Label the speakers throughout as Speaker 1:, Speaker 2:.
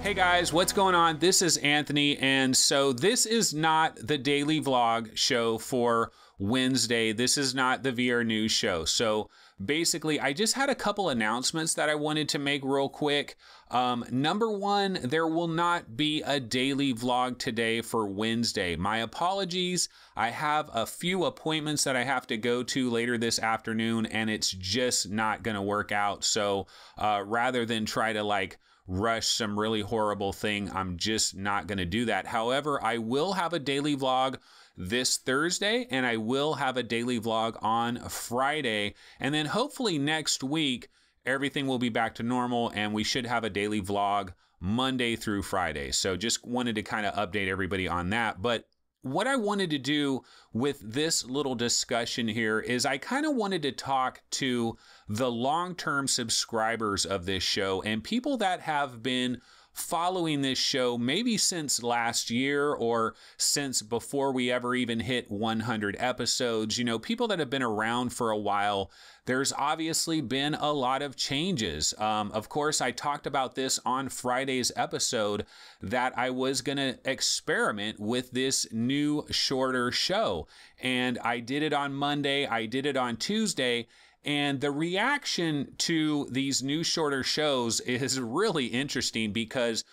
Speaker 1: Hey guys, what's going on? This is Anthony, and so this is not the daily vlog show for Wednesday. This is not the VR News show. So basically, I just had a couple announcements that I wanted to make real quick. Number one, there will not be a daily vlog today for Wednesday. My apologies. I have a few appointments that I have to go to later this afternoon, and it's just not going to work out. So rather than try to rush some really horrible thing, I'm just not going to do that. However, I will have a daily vlog this Thursday, and I will have a daily vlog on Friday, and then hopefully next week everything will be back to normal and we should have a daily vlog Monday through Friday. So just wanted to kind of update everybody on that. But what I wanted to do with this little discussion here is I kind of wanted to talk to the long-term subscribers of this show and people that have been following this show maybe since last year or since before we ever even hit 100 episodes. You know, people that have been around for a while. There's obviously been a lot of changes. Of course, I talked about this on Friday's episode that I was going to experiment with this new shorter show. And I did it on Monday. I did it on Tuesday. And the reaction to these new shorter shows is really interesting because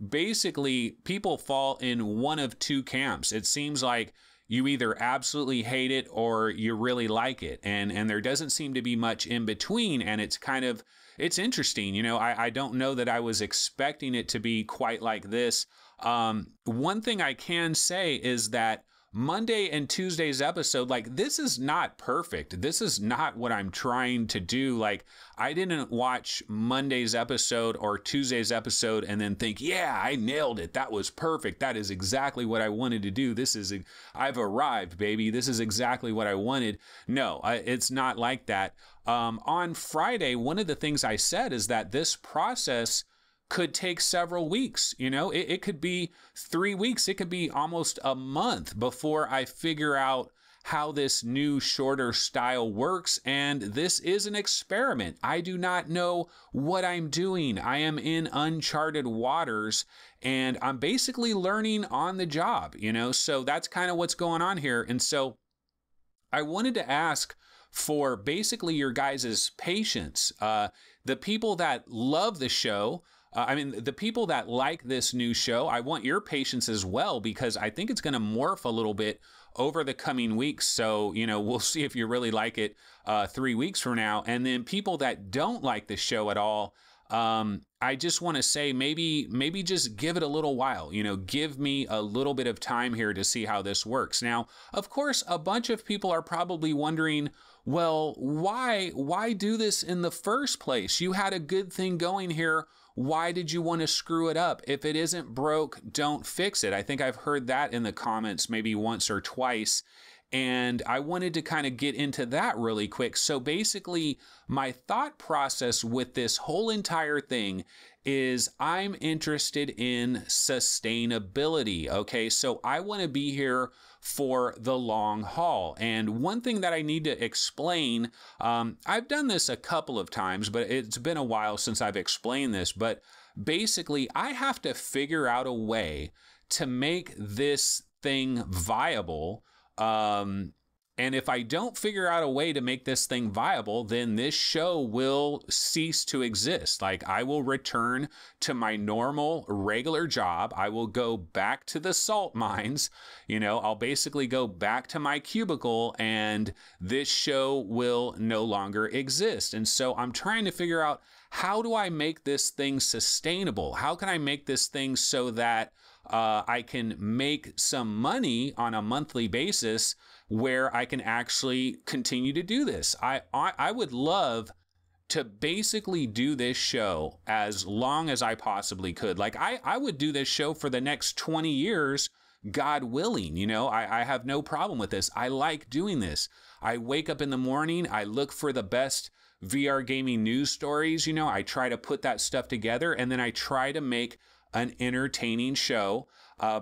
Speaker 1: basically people fall in one of two camps. It seems like you either absolutely hate it or you really like it. And there doesn't seem to be much in between. And it's interesting. You know, I don't know that I was expecting it to be quite like this. One thing I can say is that Monday and Tuesday's episode, this is not perfect. This is not what I'm trying to do. I didn't watch Monday's episode or Tuesday's episode and then think, yeah, I nailed it. That was perfect. That is exactly what I wanted to do. I've arrived, baby. This is exactly what I wanted. No, it's not like that. On Friday, one of the things I said is that this process could take several weeks. You know, it could be 3 weeks. It could be almost a month before I figure out how this new shorter style works. And this is an experiment. I do not know what I'm doing. I am in uncharted waters and I'm basically learning on the job, you know, so that's kind of what's going on here. And so I wanted to ask for basically your guys' patience. The people that love the show, the people that like this new show, I want your patience as well, because I think it's going to morph a little bit over the coming weeks. So, you know, we'll see if you really like it 3 weeks from now. And then people that don't like the show at all, I just want to say maybe just give it a little while, you know, give me a little bit of time here to see how this works. Now, of course, a bunch of people are probably wondering, well, why do this in the first place? You had a good thing going here. Why did you want to screw it up? If it isn't broke, don't fix it. I think I've heard that in the comments maybe once or twice. And I wanted to kind of get into that really quick. So basically, my thought process with this whole entire thing is I'm interested in sustainability. Okay, so I want to be here for the long haul. And one thing that I need to explain, I've done this a couple of times, but it's been a while since I've explained this. But basically, I have to figure out a way to make this thing viable. And if I don't figure out a way to make this thing viable, then this show will cease to exist. I will return to my normal, regular job. I will go back to the salt mines. You know, I'll basically go back to my cubicle and this show will no longer exist. And so I'm trying to figure out, how do I make this thing sustainable? How can I make this thing so that I can make some money on a monthly basis where I can actually continue to do this? I would love to basically do this show as long as I possibly could. I would do this show for the next 20 years, God willing. You know, I have no problem with this. I like doing this. I wake up in the morning, I look for the best VR gaming news stories. You know, I try to put that stuff together, and then I try to make an entertaining show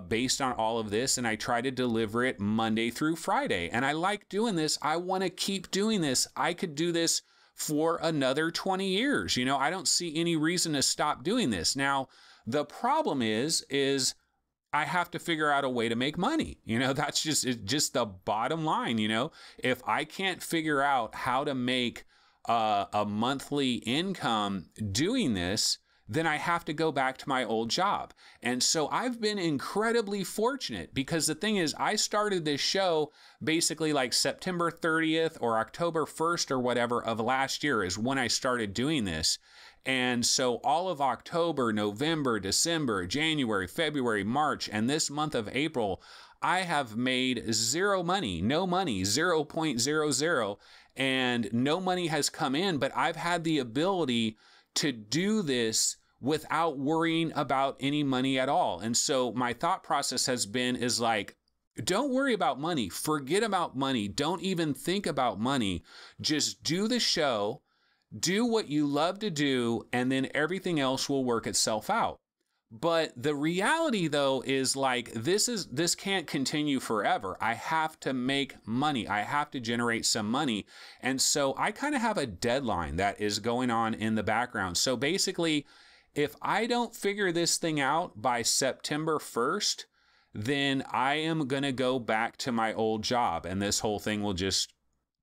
Speaker 1: based on all of this, and I try to deliver it Monday through Friday. And I like doing this. I want to keep doing this. I could do this for another 20 years. You know, I don't see any reason to stop doing this. Now, The problem is I have to figure out a way to make money. That's just the bottom line. If I can't figure out how to make a monthly income doing this, then I have to go back to my old job. And so I've been incredibly fortunate, because the thing is, I started this show basically like September 30th or October 1st or whatever of last year is when I started doing this. And so all of October, November, December, January, February, March, and this month of April, I have made zero money, no money, 0.00, and no money has come in, but I've had the ability to do this without worrying about any money at all. And so my thought process is like, don't worry about money. Forget about money. Don't even think about money. Just do the show, do what you love to do, and then everything else will work itself out. But the reality, though, is like, this can't continue forever. I have to make money. I have to generate some money. And so I kind of have a deadline that is going on in the background. So basically, if I don't figure this thing out by September 1st, then I am going to go back to my old job, and this whole thing will just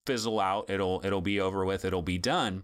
Speaker 1: fizzle out. It'll be over with. It'll be done.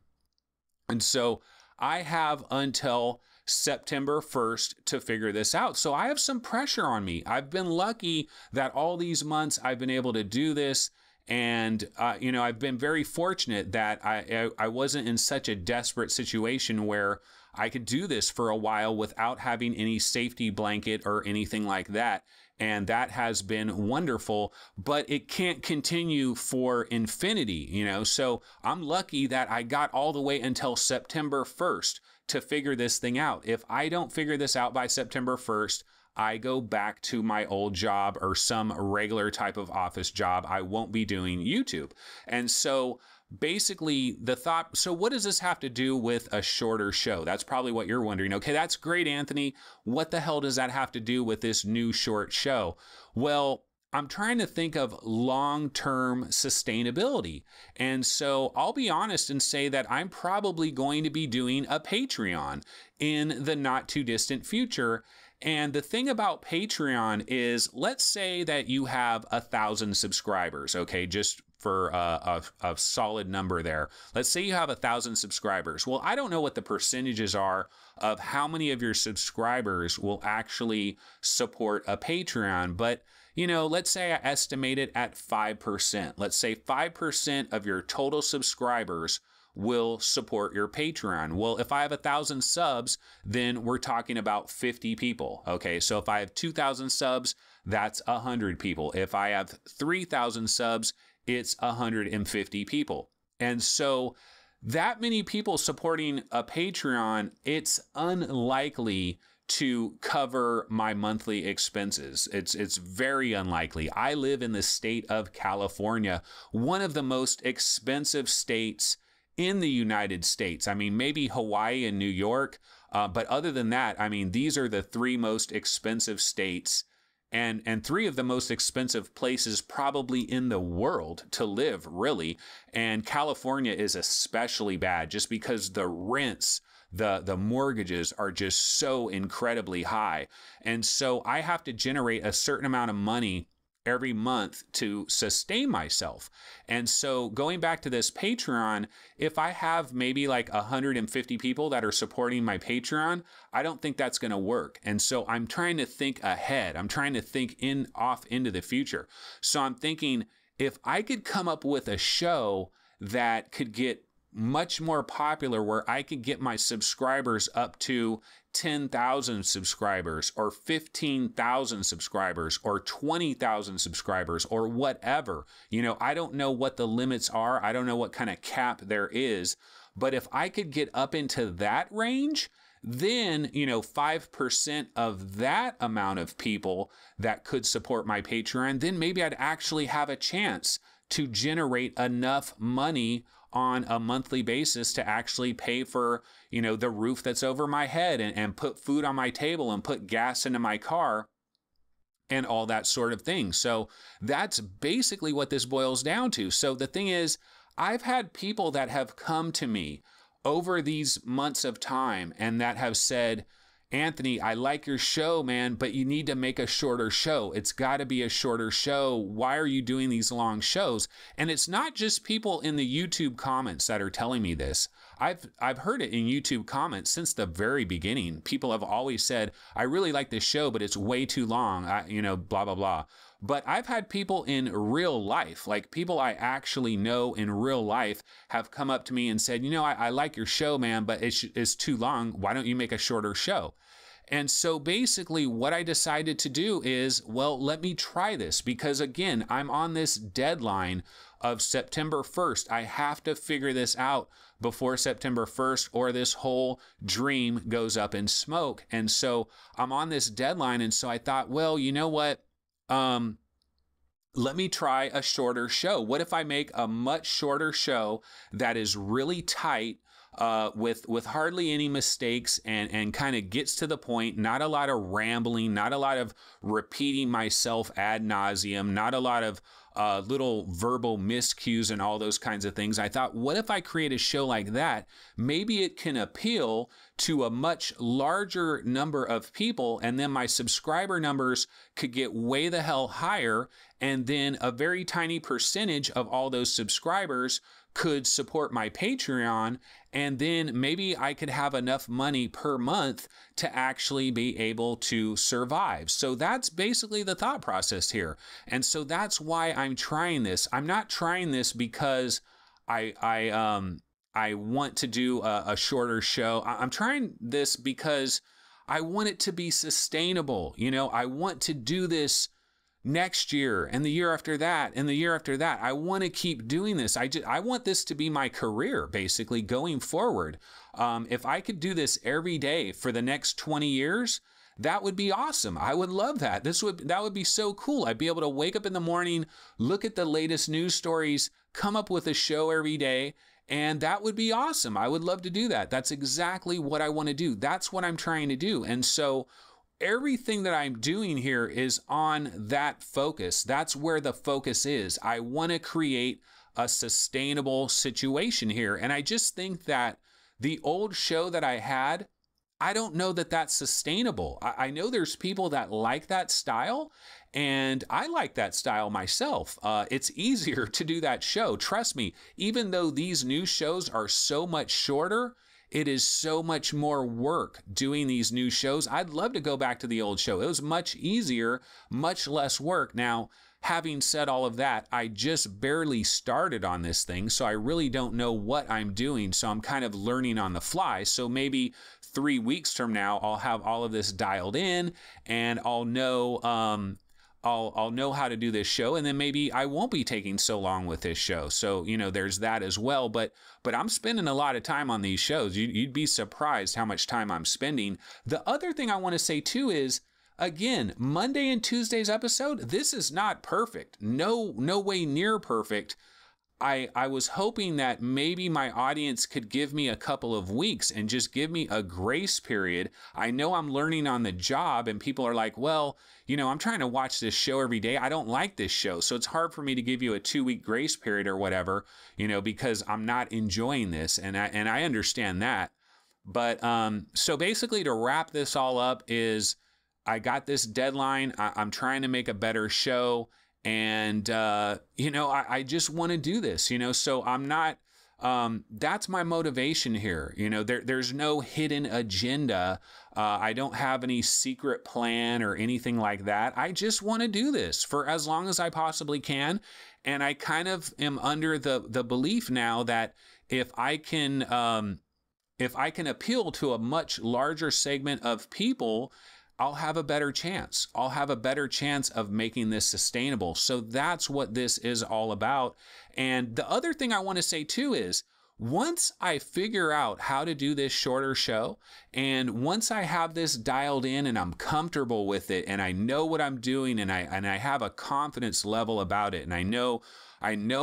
Speaker 1: And so I have until September 1st to figure this out. So I have some pressure on me. I've been lucky that all these months I've been able to do this. And, I've been very fortunate that I wasn't in such a desperate situation where I could do this for a while without having any safety blanket or anything like that. And that has been wonderful, but it can't continue for infinity, So I'm lucky that I got all the way until September 1st to figure this thing out. If I don't figure this out by September 1st, I go back to my old job or some regular type of office job. I won't be doing YouTube. And so basically the thought, so what does this have to do with a shorter show? That's probably what you're wondering. Okay, that's great, Anthony. What the hell does that have to do with this new short show? Well, I'm trying to think of long-term sustainability. And so I'll be honest and say that I'm probably going to be doing a Patreon in the not too distant future. And the thing about Patreon is, let's say that you have 1,000 subscribers, okay, just for a solid number there. Let's say you have 1,000 subscribers. Well, I don't know what the percentages are of how many of your subscribers will actually support a Patreon, but let's say I estimate it at 5%. Let's say 5% of your total subscribers will support your Patreon. Well, if I have 1,000 subs, then we're talking about 50 people. Okay, so if I have 2,000 subs, that's 100 people. If I have 3,000 subs, it's 150 people. And so that many people supporting a Patreon, it's unlikely to cover my monthly expenses. It's very unlikely. I live in the state of California, one of the most expensive states in the United States. I mean, maybe Hawaii and New York, but other than that, I mean, these are the three most expensive states and three of the most expensive places probably in the world to live, really. And California is especially bad just because the rents, the mortgages are just so incredibly high. And so I have to generate a certain amount of money every month to sustain myself. And so going back to this Patreon, if I have maybe like 150 people that are supporting my Patreon, I don't think that's going to work. And so I'm trying to think ahead. I'm trying to think off into the future. So I'm thinking, if I could come up with a show that could get much more popular, where I could get my subscribers up to 10,000 subscribers or 15,000 subscribers or 20,000 subscribers or whatever. I don't know what the limits are. I don't know what kind of cap there is. But if I could get up into that range, then, 5% of that amount of people that could support my Patreon, then maybe I'd actually have a chance to generate enough money on a monthly basis to actually pay for, the roof that's over my head and put food on my table and put gas into my car and all that sort of thing. So that's basically what this boils down to. So the thing is, I've had people that have come to me over these months of time and that have said, Anthony, I like your show, man, but you need to make a shorter show. It's got to be a shorter show. Why are you doing these long shows? And it's not just people in the YouTube comments that are telling me this. I've heard it in YouTube comments since the very beginning. People have always said, I really like this show, but it's way too long, blah, blah, blah. But I've had people in real life, like people I actually know in real life, have come up to me and said, I like your show, man, but it's too long. Why don't you make a shorter show? And so basically what I decided to do is, well, let me try this, because again, I'm on this deadline of September 1st. I have to figure this out before September 1st, or this whole dream goes up in smoke. And so I'm on this deadline. And so I thought, well, you know what? Let me try a shorter show. What if I make a much shorter show that is really tight, with hardly any mistakes, and kind of gets to the point, not a lot of rambling, not a lot of repeating myself ad nauseum, not a lot of little verbal miscues and all those kinds of things. I thought, what if I create a show like that? Maybe it can appeal to a much larger number of people, and then my subscriber numbers could get way the hell higher, and then a very tiny percentage of all those subscribers could support my Patreon, and then maybe I could have enough money per month to actually be able to survive. So that's basically the thought process here. And so that's why I'm trying this. I'm not trying this because I want to do a shorter show. I'm trying this because I want it to be sustainable. I want to do this next year and the year after that and the year after that. I want to keep doing this. I want this to be my career, basically, going forward. If I could do this every day for the next 20 years, that would be awesome. I would love that. That would be so cool. I'd be able to wake up in the morning, look at the latest news stories, come up with a show every day, and that would be awesome. I would love to do that. That's exactly what I want to do. That's what I'm trying to do. And so everything that I'm doing here is on that focus. That's where the focus is. I want to create a sustainable situation here. And I just think that the old show that I had, I don't know that that's sustainable. I know there's people that like that style, and I like that style myself. It's easier to do that show. Trust me, even though these new shows are so much shorter, it is so much more work doing these new shows. I'd love to go back to the old show. It was much easier, much less work. Now, having said all of that, I just barely started on this thing, so I really don't know what I'm doing. So I'm kind of learning on the fly. So maybe 3 weeks from now, I'll have all of this dialed in, and I'll know I'll know how to do this show, and then maybe I won't be taking so long with this show. So, there's that as well. But I'm spending a lot of time on these shows. You'd be surprised how much time I'm spending. The other thing I want to say too is, again, Monday and Tuesday's episode, this is not perfect. No way near perfect. I was hoping that maybe my audience could give me a couple of weeks and just give me a grace period. I know I'm learning on the job, and people are like, well, I'm trying to watch this show every day. I don't like this show. So it's hard for me to give you a 2-week grace period or whatever, because I'm not enjoying this. And I understand that. But so basically, to wrap this all up is, I got this deadline. I'm trying to make a better show. And, I just want to do this, so I'm not, that's my motivation here. There's no hidden agenda. I don't have any secret plan or anything like that. I just want to do this for as long as I possibly can. And I kind of am under the belief now that if I can appeal to a much larger segment of people, I'll have a better chance. I'll have a better chance of making this sustainable. So that's what this is all about. And the other thing I want to say too is, once I figure out how to do this shorter show, and once I have this dialed in and I'm comfortable with it, and I know what I'm doing, and I have a confidence level about it, and I know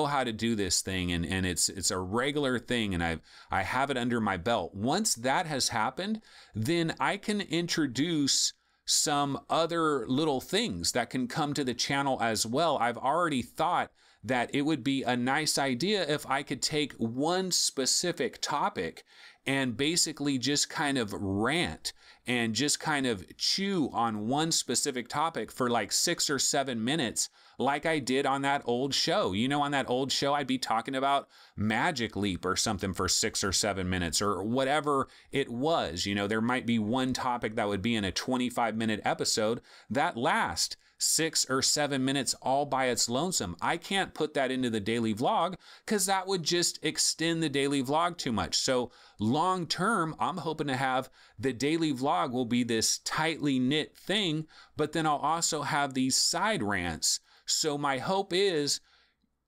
Speaker 1: how to do this thing, and it's a regular thing, and I have it under my belt. Once that has happened, then I can introduce some other little things that can come to the channel as well. I've already thought that it would be a nice idea if I could take one specific topic and basically just kind of rant and just kind of chew on one specific topic for like 6 or 7 minutes, like I did on that old show. You know, on that old show, I'd be talking about Magic Leap or something for 6 or 7 minutes or whatever it was. You know, there might be one topic that would be in a 25-minute episode that lasts 6 or 7 minutes all by its lonesome. I can't put that into the daily vlog because that would just extend the daily vlog too much. So long term, I'm hoping to have the daily vlog will be this tightly knit thing, but then I'll also have these side rants. So my hope is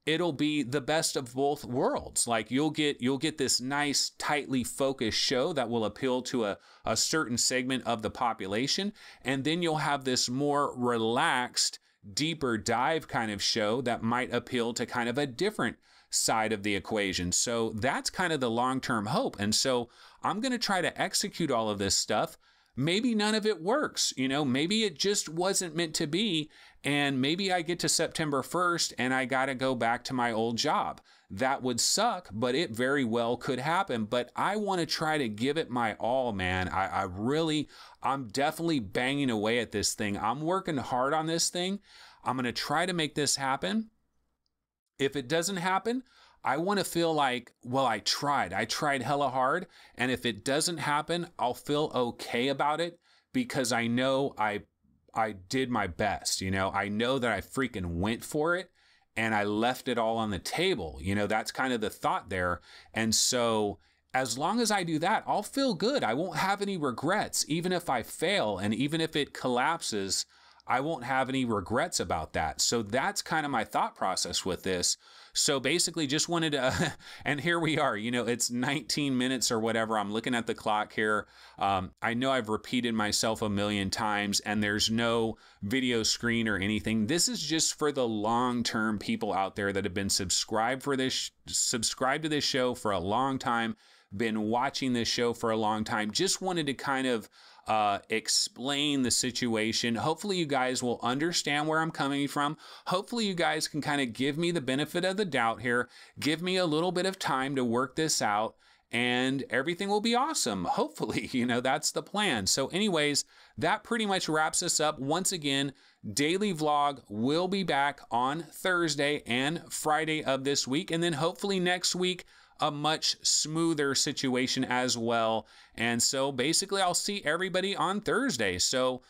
Speaker 1: it'll be the best of both worlds. Like you'll get this nice, tightly focused show that will appeal to a certain segment of the population. And then you'll have this more relaxed, deeper dive kind of show that might appeal to kind of a different side of the equation. So that's kind of the long-term hope. And so I'm going to try to execute all of this stuff. Maybe none of it works, you know, maybe it just wasn't meant to be. And maybe I get to September 1st and I got to go back to my old job. That would suck, but it very well could happen. But I want to try to give it my all, man. I'm definitely banging away at this thing. I'm working hard on this thing. I'm going to try to make this happen. If it doesn't happen, I want to feel like, well, I tried hella hard. And if it doesn't happen, I'll feel okay about it because I know I did my best. You know, I know that I freaking went for it and I left it all on the table. You know, that's kind of the thought there. And so as long as I do that, I'll feel good. I won't have any regrets. Even if I fail and even if it collapses, I won't have any regrets about that. So that's kind of my thought process with this. So basically just wanted to, and here we are, you know, it's 19 minutes or whatever. I'm looking at the clock here. I know I've repeated myself a million times and there's no video screen or anything. This is just for the long-term people out there that have been subscribed to this show for a long time, been watching this show for a long time. Just wanted to kind of explain the situation. Hopefully you guys will understand where I'm coming from. Hopefully you guys can kind of give me the benefit of the doubt here, give me a little bit of time to work this out, and everything will be awesome. Hopefully, you know, that's the plan. So anyways, that pretty much wraps us up. Once again, daily vlog will be back on Thursday and Friday of this week, and then hopefully next week a much smoother situation as well. And so basically I'll see everybody on Thursday. So,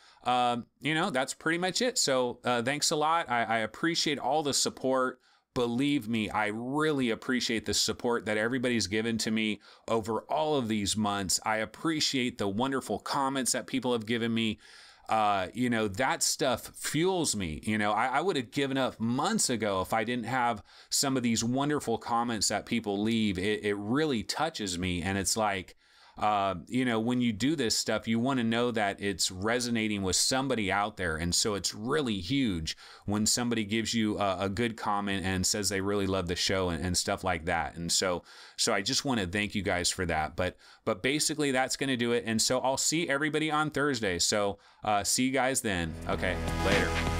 Speaker 1: you know, that's pretty much it. So thanks a lot. I appreciate all the support. Believe me, I really appreciate the support that everybody's given to me over all of these months. I appreciate the wonderful comments that people have given me. You know, that stuff fuels me. You know, I would have given up months ago if I didn't have some of these wonderful comments that people leave. It really touches me. And it's like, you know, when you do this stuff, you want to know that it's resonating with somebody out there. And so it's really huge when somebody gives you a good comment and says they really love the show and stuff like that. And so I just want to thank you guys for that. But basically that's going to do it. And so I'll see everybody on Thursday. So see you guys then. Okay, later.